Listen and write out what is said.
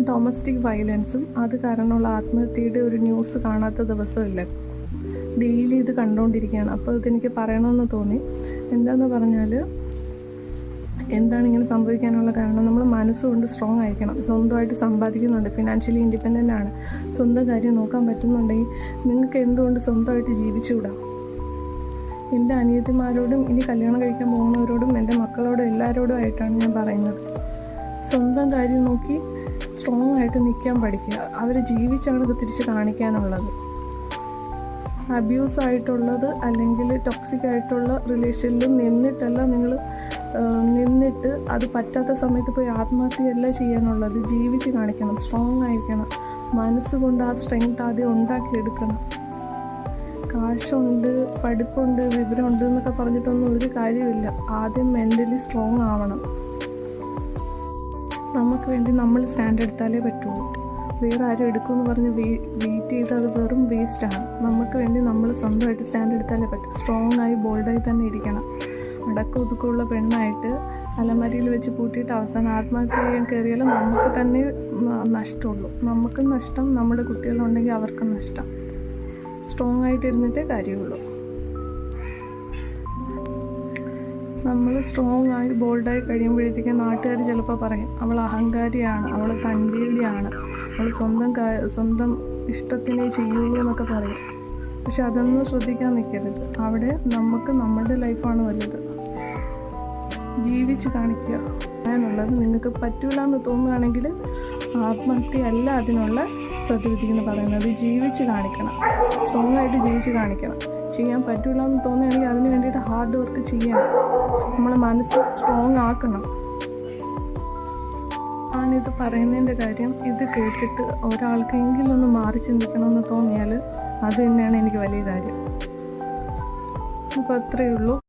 Domestic വയലൻസും അത് കാരണമുള്ള ആത്മഹത്യയുടെ ഒരു ന്യൂസ് കാണാത്ത ദിവസമില്ല. ഡെയിലി ഇത് കണ്ടുകൊണ്ടിരിക്കുകയാണ്. അപ്പോൾ ഇതെനിക്ക് പറയണമെന്ന് തോന്നി. എന്താണെന്ന് പറഞ്ഞാൽ, എന്താണ് ഇങ്ങനെ സംഭവിക്കാനുള്ള കാരണം? നമ്മൾ മനസ്സുകൊണ്ട് സ്ട്രോങ് ആയിരിക്കണം. സ്വന്തമായിട്ട് സമ്പാദിക്കുന്നുണ്ട്, ഫിനാൻഷ്യലി ഇൻഡിപെൻഡൻ്റ് ആണ്, സ്വന്തം കാര്യം നോക്കാൻ പറ്റുന്നുണ്ടെങ്കിൽ നിങ്ങൾക്ക് എന്തുകൊണ്ട് സ്വന്തമായിട്ട് ജീവിച്ചുകൂടാ? എൻ്റെ അനിയത്തിമാരോടും ഇനി കല്യാണം കഴിക്കാൻ പോകുന്നവരോടും എൻ്റെ മക്കളോടും എല്ലാവരോടും ആയിട്ടാണ് ഞാൻ പറയുന്നത്. സ്വന്തം കാര്യം നോക്കി സ്ട്രോങ് ആയിട്ട് നിൽക്കാൻ പഠിക്കുക. അവർ ജീവിച്ചാണ് ഇത് തിരിച്ച് കാണിക്കാനുള്ളത്. അബ്യൂസായിട്ടുള്ളത് അല്ലെങ്കിൽ ടോക്സിക് ആയിട്ടുള്ള റിലേഷനിൽ നിന്നിട്ടല്ല നിങ്ങൾ നിന്നിട്ട് അത് പറ്റാത്ത സമയത്ത് പോയി ആത്മഹത്യയല്ല ചെയ്യാനുള്ളത്. ജീവിച്ച് കാണിക്കണം, സ്ട്രോങ് ആയിരിക്കണം. മനസ്സുകൊണ്ട് ആ സ്ട്രെങ്ത് ആദ്യം ഉണ്ടാക്കിയെടുക്കണം. കാശുണ്ട്, പഠിപ്പുണ്ട്, വിവരമുണ്ട് എന്നൊക്കെ പറഞ്ഞിട്ടൊന്നും ഒരു കാര്യമില്ല. ആദ്യം മെൻ്റലി സ്ട്രോങ് ആവണം. നമുക്ക് വേണ്ടി നമ്മൾ സ്റ്റാൻഡ് എടുത്താലേ പറ്റുള്ളൂ. വേറെ ആരും എടുക്കുമെന്ന് പറഞ്ഞ് വെയിറ്റ് ചെയ്ത് അത് വെറും വേസ്റ്റാണ്. നമുക്ക് വേണ്ടി നമ്മൾ സ്വന്തമായിട്ട് സ്റ്റാൻഡ് എടുത്താലേ പറ്റും. സ്ട്രോങ് ആയി ബോൾഡായി തന്നെ ഇരിക്കണം. അടക്കം ഒതുക്കമുള്ള പെണ്ണായിട്ട് അലമാരിയിൽ വെച്ച് പൂട്ടിയിട്ട് അവസാനം ആത്മഹത്യ ചെയ്യാൻ കയറിയാലും നമുക്ക് തന്നെ നഷ്ടമുള്ളൂ. നമുക്കും നഷ്ടം, നമ്മുടെ കുട്ടികളുണ്ടെങ്കിൽ അവർക്കും നഷ്ടം. സ്ട്രോങ് ആയിട്ടിരുന്നിട്ടേ കാര്യമുള്ളൂ. നമ്മൾ സ്ട്രോങ് ആയി ബോൾഡായി കഴിയുമ്പോഴത്തേക്കും നാട്ടുകാർ ചിലപ്പോൾ പറയും, അവൾ അഹങ്കാരിയാണ്, അവൾ തൻ്റെടിയാണ്, അവൾ സ്വന്തം ഇഷ്ടത്തിനേ ചെയ്യുള്ളൂ എന്നൊക്കെ പറയും. പക്ഷെ അതൊന്നും ശ്രദ്ധിക്കാൻ നിൽക്കരുത്. അവിടെ നമുക്ക് നമ്മുടെ ലൈഫാണ് വലുത്. ജീവിച്ച് കാണിക്കുക എന്നുള്ളത്. നിങ്ങൾക്ക് പറ്റൂല എന്ന് തോന്നുകയാണെങ്കിൽ ആത്മഹത്യയല്ല അതിനുള്ള പ്രതിവിധി എന്ന് പറയുന്നത്. ജീവിച്ച് കാണിക്കണം, സ്ട്രോങ് ആയിട്ട് ജീവിച്ച് കാണിക്കണം. ചെയ്യാൻ പറ്റൂല എന്ന് തോന്നുകയാണെങ്കിൽ അതിന് വേണ്ടിയിട്ട് ഹാർഡ് വർക്ക് ചെയ്യണം. നമ്മളെ മനസ്സ് സ്ട്രോങ് ആക്കണം. ഞാനിത് പറയുന്നതിൻ്റെ കാര്യം, ഇത് കേട്ടിട്ട് ഒരാൾക്കെങ്കിലും ഒന്ന് മാറി ചിന്തിക്കണമെന്ന് തോന്നിയാൽ അത് തന്നെയാണ് എനിക്ക് വലിയ കാര്യം. അപ്പോൾ അത്രയേ ഉള്ളൂ.